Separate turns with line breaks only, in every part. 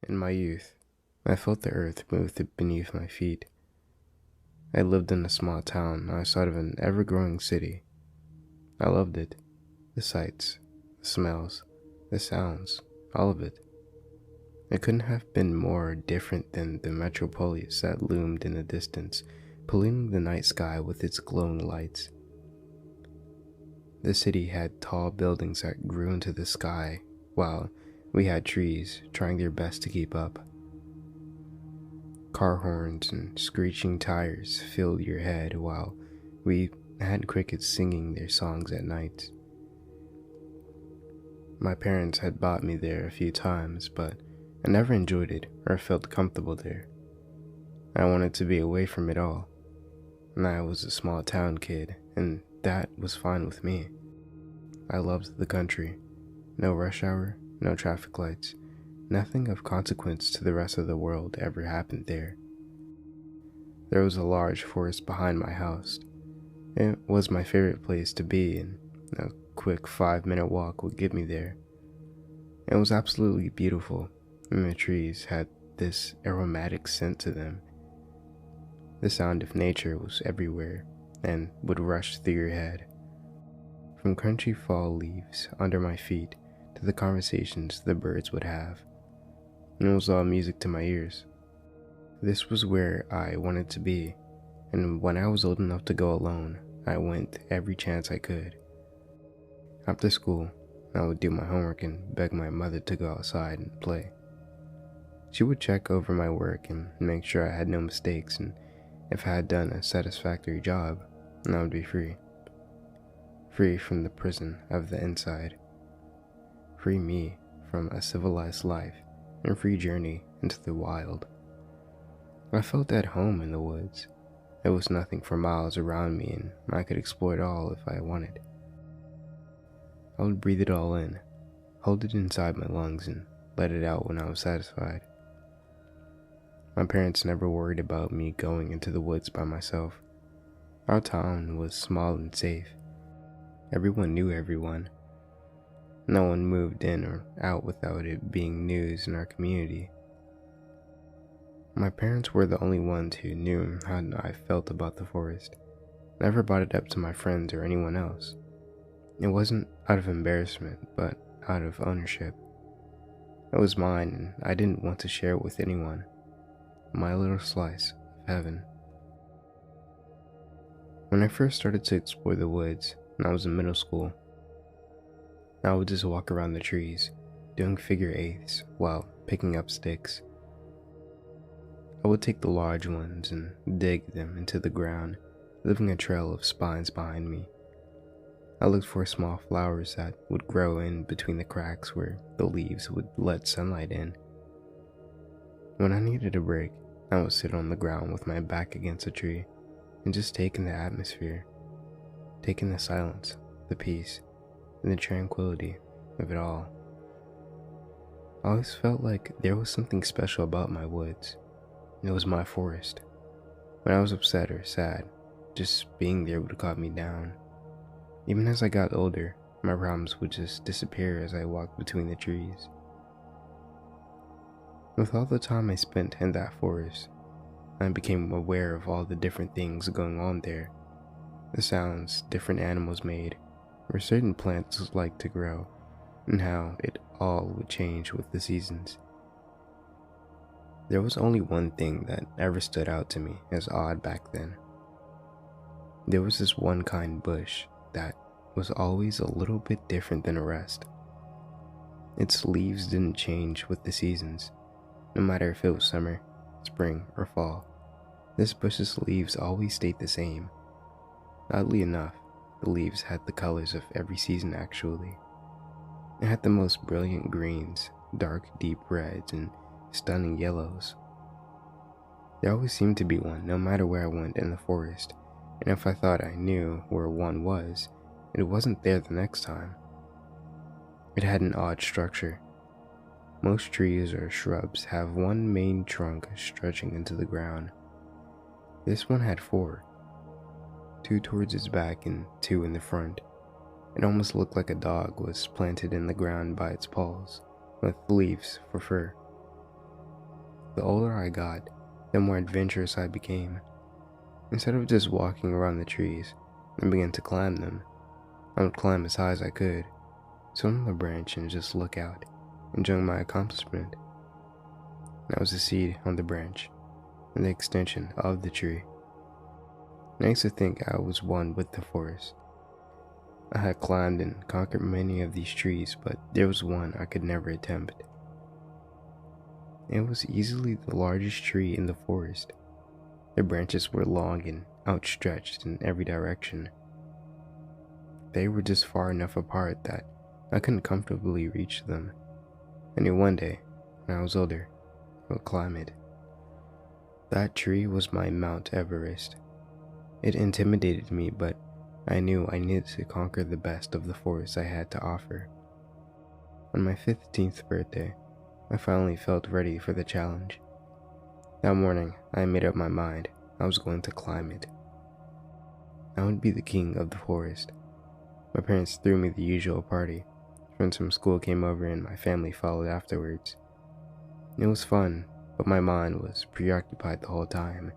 In my youth, I felt the earth move beneath my feet. I lived in a small town outside of an ever-growing city. I loved it. The sights, the smells, the sounds, all of it. It couldn't have been more different than the metropolis that loomed in the distance, polluting the night sky with its glowing lights. The city had tall buildings that grew into the sky, while we had trees trying their best to keep up. Car horns and screeching tires filled your head, while we had crickets singing their songs at night. My parents had brought me there a few times, but I never enjoyed it or felt comfortable there. I wanted to be away from it all, and I was a small town kid, and that was fine with me. I loved the country. No rush hour, no traffic lights, nothing of consequence to the rest of the world ever happened there. There was a large forest behind my house. It was my favorite place to be, and a quick 5-minute walk would get me there. It was absolutely beautiful, and the trees had this aromatic scent to them. The sound of nature was everywhere and would rush through your head. From crunchy fall leaves under my feet to the conversations the birds would have. And it was all music to my ears. This was where I wanted to be, and when I was old enough to go alone, I went every chance I could. After school, I would do my homework and beg my mother to go outside and play. She would check over my work and make sure I had no mistakes, and if I had done a satisfactory job, I would be free. Free from the prison of the inside. Free me from a civilized life and free journey into the wild. I felt at home in the woods. There was nothing for miles around me, and I could explore it all if I wanted. I would breathe it all in, hold it inside my lungs, and let it out when I was satisfied. My parents never worried about me going into the woods by myself. Our town was small and safe. Everyone knew everyone. No one moved in or out without it being news in our community. My parents were the only ones who knew how I felt about the forest. Never brought it up to my friends or anyone else. It wasn't out of embarrassment, but out of ownership. It was mine, and I didn't want to share it with anyone. My little slice of heaven. When I first started to explore the woods, and I was in middle school, I would just walk around the trees, doing figure eights while picking up sticks. I would take the large ones and dig them into the ground, leaving a trail of spines behind me. I looked for small flowers that would grow in between the cracks where the leaves would let sunlight in. When I needed a break, I would sit on the ground with my back against a tree and just take in the atmosphere, take in the silence, the peace, and the tranquility of it all. I always felt like there was something special about my woods. It was my forest. When I was upset or sad, just being there would calm me down. Even as I got older, my problems would just disappear as I walked between the trees. With all the time I spent in that forest, I became aware of all the different things going on there. The sounds different animals made, where certain plants liked to grow, and how it all would change with the seasons. There was only one thing that ever stood out to me as odd back then. There was this one kind bush that was always a little bit different than the rest. Its leaves didn't change with the seasons, no matter if it was summer, spring, or fall. This bush's leaves always stayed the same. Oddly enough, the leaves had the colors of every season actually. It had the most brilliant greens, dark deep reds, and stunning yellows. There always seemed to be one no matter where I went in the forest, and if I thought I knew where one was, it wasn't there the next time. It had an odd structure. Most trees or shrubs have one main trunk stretching into the ground. This one had 4, 2 towards its back and 2 in the front. It almost looked like a dog was planted in the ground by its paws, with leaves for fur. The older I got, the more adventurous I became. Instead of just walking around the trees and begin to climb them, I would climb as high as I could, sit on the branch and just look out, enjoying my accomplishment. I was a seed on the branch, and the extension of the tree. I used to think I was one with the forest. I had climbed and conquered many of these trees, but there was one I could never attempt. It was easily the largest tree in the forest. The branches were long and outstretched in every direction. They were just far enough apart that I couldn't comfortably reach them. I knew one day, when I was older, I would climb it. That tree was my Mount Everest. It intimidated me, but I knew I needed to conquer the best of the forest I had to offer. On my 15th birthday, I finally felt ready for the challenge. That morning, I made up my mind I was going to climb it. I would be the king of the forest. My parents threw me the usual party. Friends from school came over and my family followed afterwards. It was fun, but my mind was preoccupied the whole time.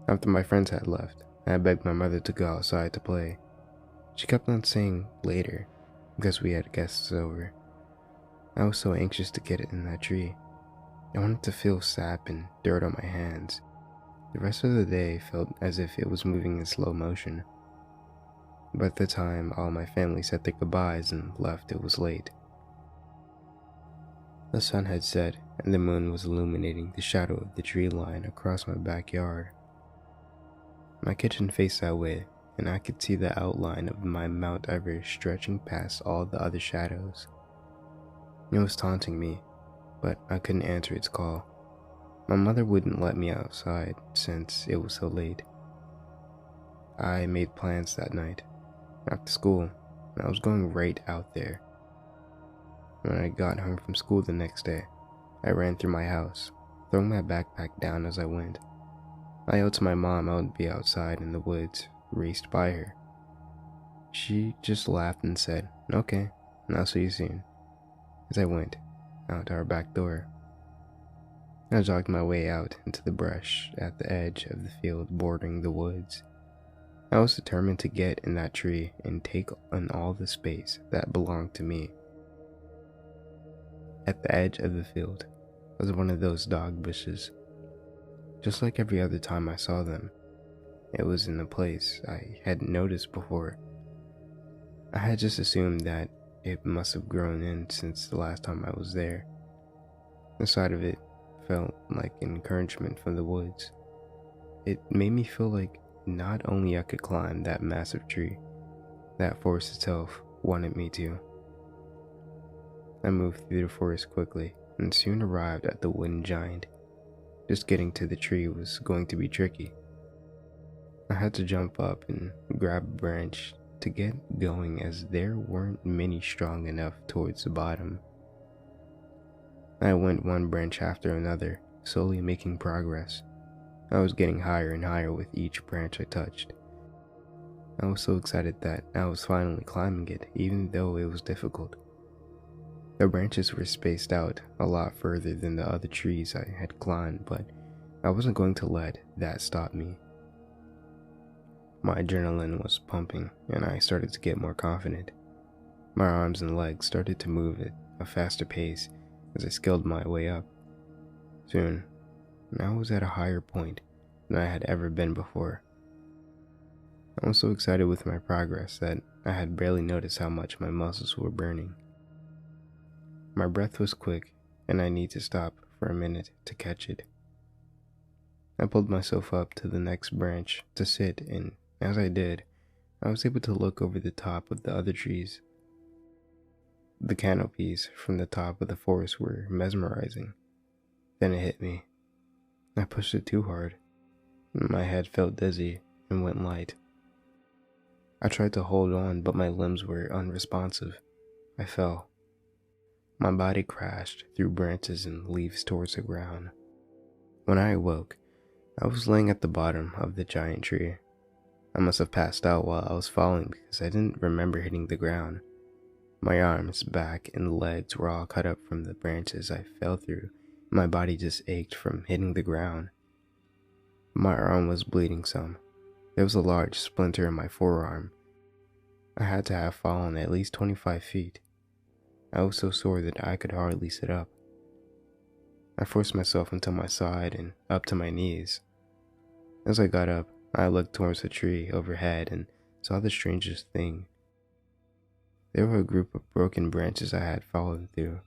After my friends had left, I begged my mother to go outside to play. She kept on saying later, because we had guests over. I was so anxious to get it in that tree. I wanted to feel sap and dirt on my hands. The rest of the day felt as if it was moving in slow motion. By the time all my family said their goodbyes and left, it was late. The sun had set and the moon was illuminating the shadow of the tree line across my backyard. My kitchen faced that way, and I could see the outline of my Mount Everest stretching past all the other shadows. It was taunting me, but I couldn't answer its call. My mother wouldn't let me outside since it was so late. I made plans that night. After school, and I was going right out there. When I got home from school the next day, I ran through my house, throwing my backpack down as I went. I yelled to my mom I would be outside in the woods, raced by her. She just laughed and said, "Okay, and I'll see you soon," as I went out our back door. I jogged my way out into the brush at the edge of the field bordering the woods. I was determined to get in that tree and take on all the space that belonged to me. At the edge of the field was one of those dog bushes. Just like every other time I saw them, it was in a place I hadn't noticed before. I had just assumed that it must have grown in since the last time I was there. The sight of it felt like encouragement from the woods. It made me feel like not only I could climb that massive tree, that forest itself wanted me to. I moved through the forest quickly and soon arrived at the wooden giant. Just getting to the tree was going to be tricky. I had to jump up and grab a branch to get going as there weren't many strong enough towards the bottom. I went one branch after another, slowly making progress. I was getting higher and higher with each branch I touched. I was so excited that I was finally climbing it, even though it was difficult. The branches were spaced out a lot further than the other trees I had climbed, but I wasn't going to let that stop me. My adrenaline was pumping, and I started to get more confident. My arms and legs started to move at a faster pace as I scaled my way up. Soon, I was at a higher point than I had ever been before. I was so excited with my progress that I had barely noticed how much my muscles were burning. My breath was quick, and I needed to stop for a minute to catch it. I pulled myself up to the next branch to sit, and as I did, I was able to look over the top of the other trees. The canopies from the top of the forest were mesmerizing. Then it hit me. I pushed it too hard. My head felt dizzy and went light. I tried to hold on, but my limbs were unresponsive. I fell. My body crashed through branches and leaves towards the ground. When I awoke, I was laying at the bottom of the giant tree. I must have passed out while I was falling because I didn't remember hitting the ground. My arms, back, and legs were all cut up from the branches I fell through, My body just ached from hitting the ground. My arm was bleeding some. There was a large splinter in my forearm. I had to have fallen at least 25 feet. I was so sore that I could hardly sit up. I forced myself into my side and up to my knees. As I got up, I looked towards the tree overhead and saw the strangest thing. There were a group of broken branches I had fallen through.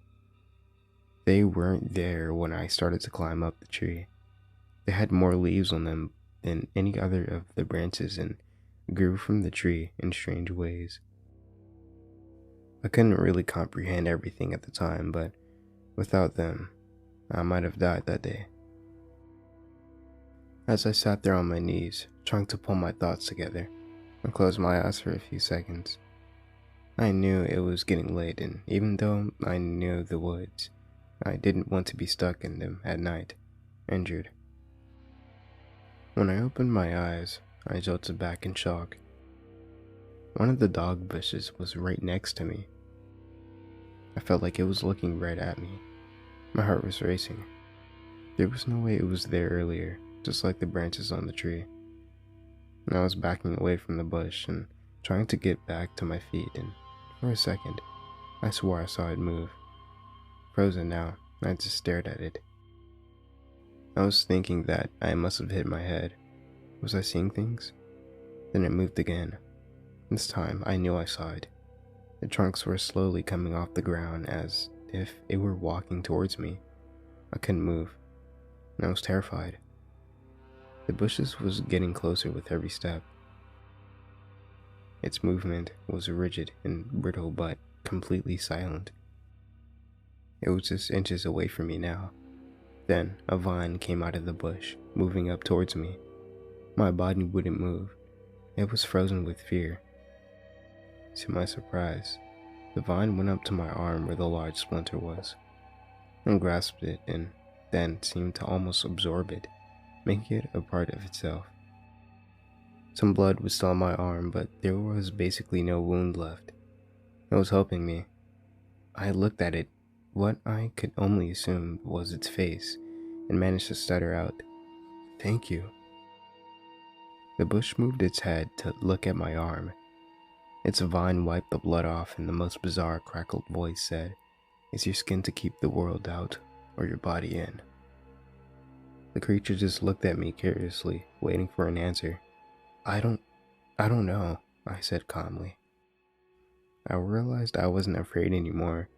They weren't there when I started to climb up the tree. They had more leaves on them than any other of the branches and grew from the tree in strange ways. I couldn't really comprehend everything at the time, but without them, I might have died that day. As I sat there on my knees, trying to pull my thoughts together, I closed my eyes for a few seconds. I knew it was getting late, and even though I knew the woods, I didn't want to be stuck in them at night, injured. When I opened my eyes, I jolted back in shock. One of the dog bushes was right next to me. I felt like it was looking right at me. My heart was racing. There was no way it was there earlier, just like the branches on the tree. And I was backing away from the bush and trying to get back to my feet, and for a second, I swore I saw it move. Frozen now, I just stared at it. I was thinking that I must have hit my head. Was I seeing things? Then it moved again. This time, I knew I saw it. The trunks were slowly coming off the ground as if it were walking towards me. I couldn't move, and I was terrified. The bushes was getting closer with every step. Its movement was rigid and brittle but completely silent. It was just inches away from me now. Then a vine came out of the bush, moving up towards me. My body wouldn't move. It was frozen with fear. To my surprise, the vine went up to my arm where the large splinter was, and grasped it and then seemed to almost absorb it, making it a part of itself. Some blood was still on my arm, but there was basically no wound left. It was helping me. I looked at it, what I could only assume was its face, and managed to stutter out, "Thank you." The bush moved its head to look at my arm. Its vine wiped the blood off and the most bizarre crackled voice said, "Is your skin to keep the world out, or your body in?" The creature just looked at me curiously, waiting for an answer. I don't know," I said calmly. I realized I wasn't afraid anymore,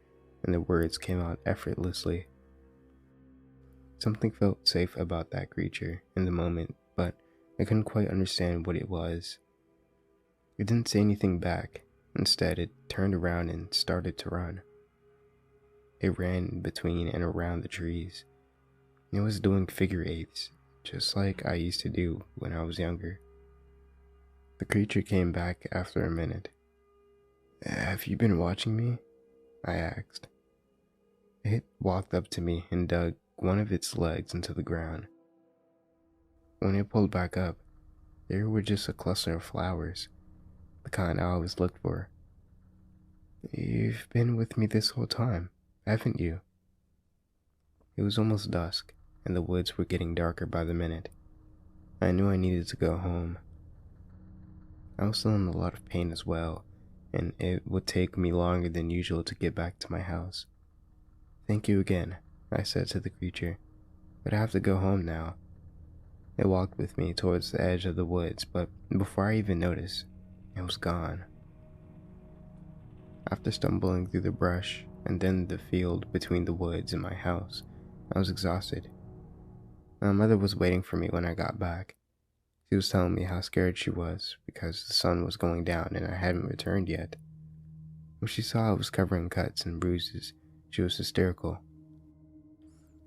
and the words came out effortlessly. Something felt safe about that creature in the moment, but I couldn't quite understand what it was. It didn't say anything back. Instead, it turned around and started to run. It ran between and around the trees. It was doing figure eights, just like I used to do when I was younger. The creature came back after a minute. "Have you been watching me?" I asked. It walked up to me and dug one of its legs into the ground. When it pulled back up, there were just a cluster of flowers, the kind I always looked for. "You've been with me this whole time, haven't you?" It was almost dusk, and the woods were getting darker by the minute. I knew I needed to go home. I was still in a lot of pain as well, and it would take me longer than usual to get back to my house. "Thank you again," I said to the creature, "but I have to go home now." It walked with me towards the edge of the woods, but before I even noticed, it was gone. After stumbling through the brush and then the field between the woods and my house, I was exhausted. My mother was waiting for me when I got back. She was telling me how scared she was because the sun was going down and I hadn't returned yet. When she saw I was covered in cuts and bruises, she was hysterical.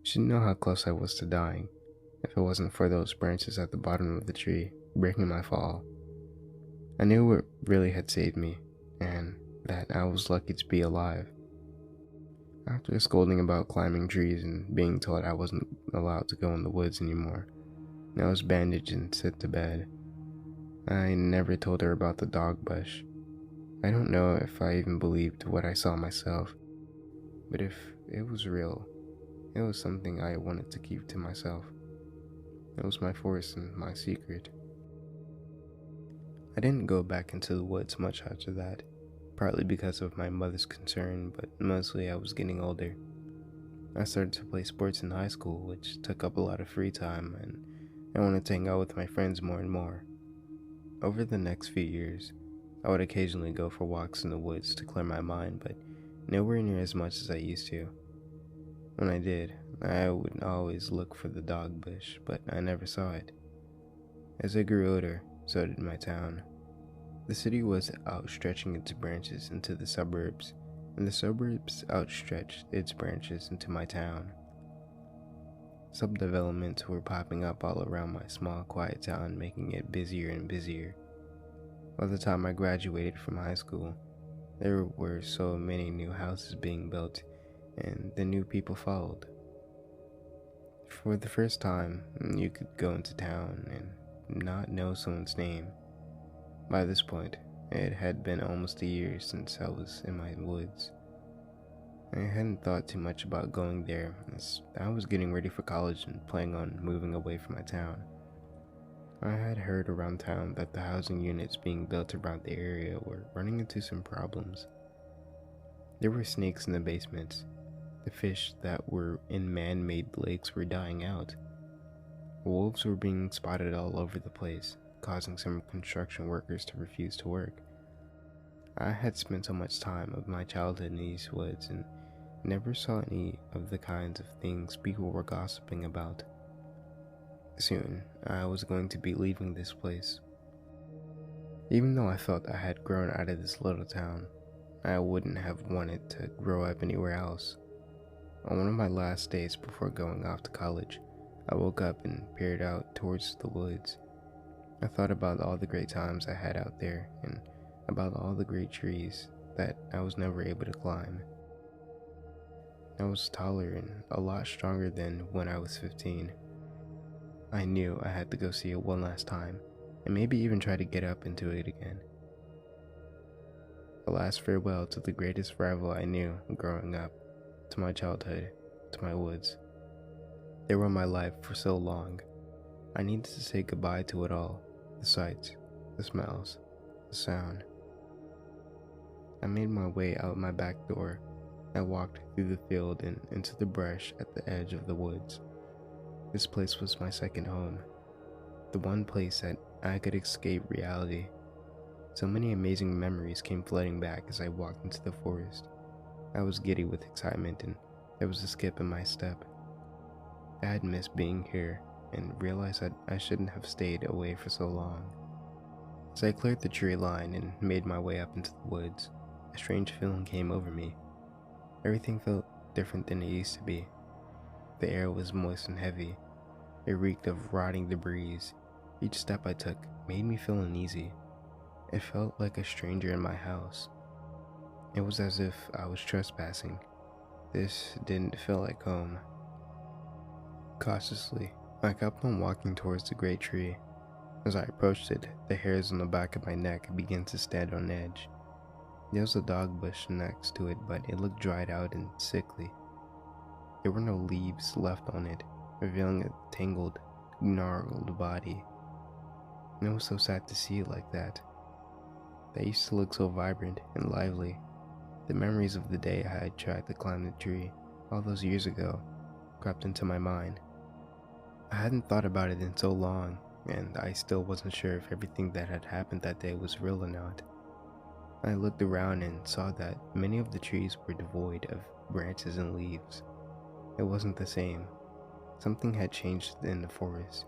She didn't know how close I was to dying, if it wasn't for those branches at the bottom of the tree breaking my fall. I knew what really had saved me, and that I was lucky to be alive. After scolding about climbing trees and being told I wasn't allowed to go in the woods anymore, I was bandaged and sent to bed. I never told her about the dog bush. I don't know if I even believed what I saw myself, but if it was real, It was something I wanted to keep to myself. It was my force and my secret. I didn't go back into the woods much after that, partly because of my mother's concern, but mostly I was getting older. I started to play sports in high school, which took up a lot of free time, and I wanted to hang out with my friends more and more. Over the next few years, I would occasionally go for walks in the woods to clear my mind, but nowhere near as much as I used to. When I did, I would always look for the dog bush, but I never saw it. As I grew older, so did my town. The city was outstretching its branches into the suburbs, and the suburbs outstretched its branches into my town. Subdevelopments were popping up all around my small, quiet town, making it busier and busier. By the time I graduated from high school, there were so many new houses being built, and the new people followed. For the first time, you could go into town and not know someone's name. By this point, it had been almost a year since I was in my woods. I hadn't thought too much about going there, as I was getting ready for college and planning on moving away from my town. I had heard around town that the housing units being built around the area were running into some problems. There were snakes in the basements. The fish that were in man-made lakes were dying out. Wolves were being spotted all over the place, causing some construction workers to refuse to work. I had spent so much time of my childhood in these woods and never saw any of the kinds of things people were gossiping about. Soon, I was going to be leaving this place. Even though I felt I had grown out of this little town, I wouldn't have wanted to grow up anywhere else. On one of my last days before going off to college, I woke up and peered out towards the woods. I thought about all the great times I had out there and about all the great trees that I was never able to climb. I was taller and a lot stronger than when I was 15. I knew I had to go see it one last time, and maybe even try to get up into it again. A last farewell to the greatest rival I knew growing up, to my childhood, to my woods. They were my life for so long. I needed to say goodbye to it all, the sights, the smells, the sound. I made my way out my back door. I walked through the field and into the brush at the edge of the woods. This place was my second home, the one place that I could escape reality. So many amazing memories came flooding back as I walked into the forest. I was giddy with excitement and there was a skip in my step. I had missed being here and realized that I shouldn't have stayed away for so long. As I cleared the tree line and made my way up into the woods, a strange feeling came over me. Everything felt different than it used to be. The air was moist and heavy. It reeked of rotting debris. Each step I took made me feel uneasy. It felt like a stranger in my house. It was as if I was trespassing. This didn't feel like home. Cautiously, I kept on walking towards the great tree. As I approached it, the hairs on the back of my neck began to stand on edge. There was a dog bush next to it, but it looked dried out and sickly. There were no leaves left on it, revealing a tangled, gnarled body. And it was so sad to see it like that. They used to look so vibrant and lively. The memories of the day I had tried to climb the tree all those years ago crept into my mind. I hadn't thought about it in so long, and I still wasn't sure if everything that had happened that day was real or not. I looked around and saw that many of the trees were devoid of branches and leaves. It wasn't the same. Something had changed in the forest.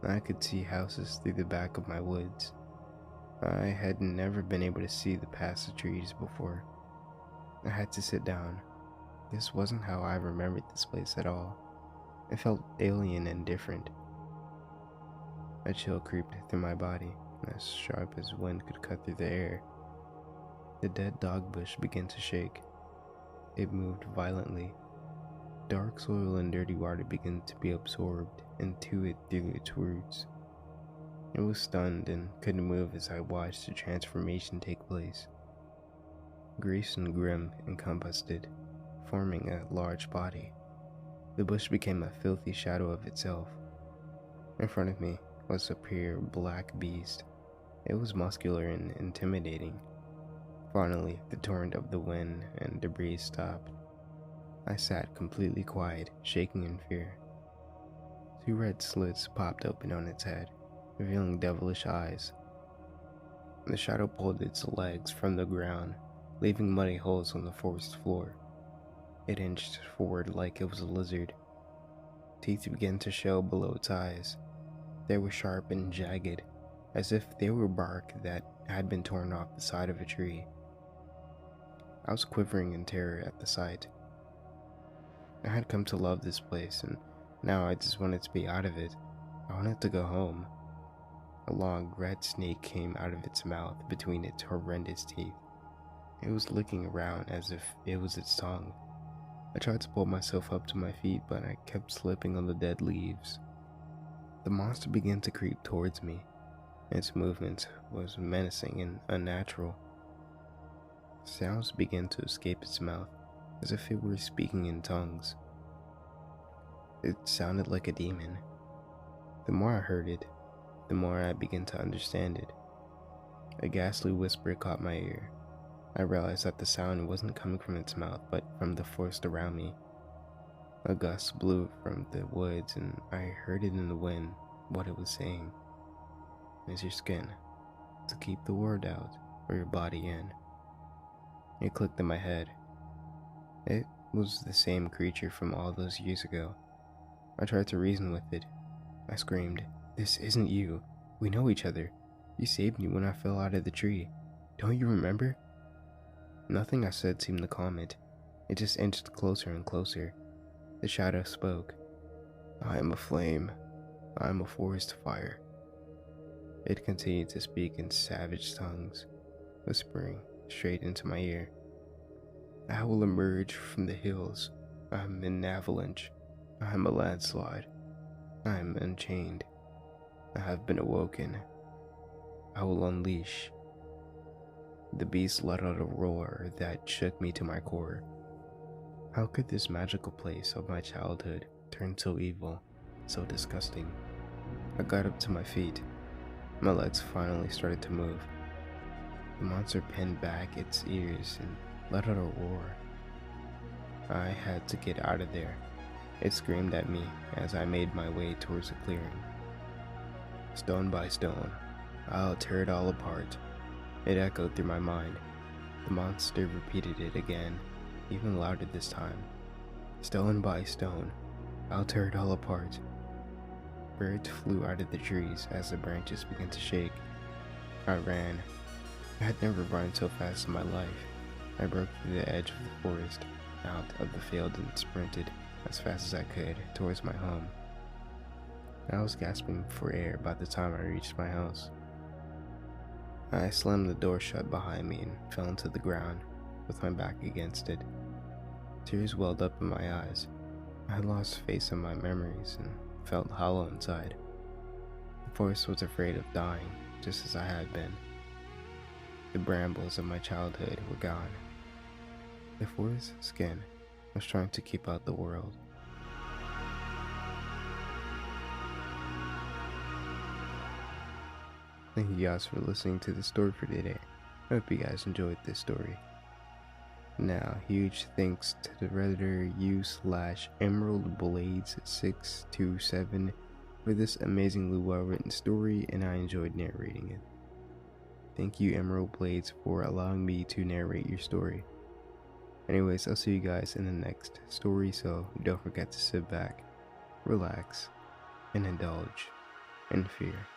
I could see houses through the back of my woods. I had never been able to see the past the trees before. I had to sit down. This wasn't how I remembered this place at all. It felt alien and different. A chill creeped through my body, as sharp as wind could cut through the air. The dead dog bush began to shake. It moved violently. Dark soil and dirty water began to be absorbed into it through its roots. It was stunned and couldn't move as I watched the transformation take place. Grease and grim encompassed it, forming a large body. The bush became a filthy shadow of itself. In front of me was a pure black beast. It was muscular and intimidating. Finally, the torrent of the wind and debris stopped. I sat completely quiet, shaking in fear. 2 red slits popped open on its head, revealing devilish eyes. The shadow pulled its legs from the ground, leaving muddy holes on the forest floor. It inched forward like it was a lizard. Teeth began to show below its eyes. They were sharp and jagged, as if they were bark that had been torn off the side of a tree. I was quivering in terror at the sight. I had come to love this place, and now I just wanted to be out of it. I wanted to go home. A long red snake came out of its mouth between its horrendous teeth. It was licking around as if it was its tongue. I tried to pull myself up to my feet, but I kept slipping on the dead leaves. The monster began to creep towards me. Its movement was menacing and unnatural. Sounds began to escape its mouth, as if it were speaking in tongues. It sounded like a demon. The more I heard it, the more I began to understand it. A ghastly whisper caught my ear. I realized that the sound wasn't coming from its mouth, but from the forest around me. A gust blew from the woods, and I heard it in the wind, what it was saying. "It's your skin, to keep the word out, or your body in." It clicked in my head. It was the same creature from all those years ago. I tried to reason with it. I screamed, "This isn't you. We know each other. You saved me when I fell out of the tree. Don't you remember?" Nothing I said seemed to calm it. It just inched closer and closer. The shadow spoke. "I am a flame. I am a forest fire." It continued to speak in savage tongues, whispering straight into my ear. "I will emerge from the hills. I am an avalanche. I am a landslide. I am unchained. I have been awoken. I will unleash." The beast let out a roar that shook me to my core. How could this magical place of my childhood turn so evil, so disgusting? I got up to my feet. My legs finally started to move. The monster pinned back its ears and let out a roar. I had to get out of there. It screamed at me as I made my way towards a clearing. "Stone by stone, I'll tear it all apart." It echoed through my mind. The monster repeated it again, even louder this time. "Stone by stone, I'll tear it all apart." Birds flew out of the trees as the branches began to shake. I ran. I had never run so fast in my life. I broke through the edge of the forest, out of the field, and sprinted as fast as I could towards my home. I was gasping for air by the time I reached my house. I slammed the door shut behind me and fell into the ground with my back against it. Tears welled up in my eyes. I had lost faith in my memories and felt hollow inside. The forest was afraid of dying, just as I had been. The brambles of my childhood were gone. The forest's skin was trying to keep out the world. Thank you guys for listening to the story for today. I hope you guys enjoyed this story. Now, huge thanks to the Redditor u/EmeraldBlades627 for this amazingly well written story, and I enjoyed narrating it. Thank you, Emerald Blades, for allowing me to narrate your story. Anyways, I'll see you guys in the next story, so don't forget to sit back, relax, and indulge in fear.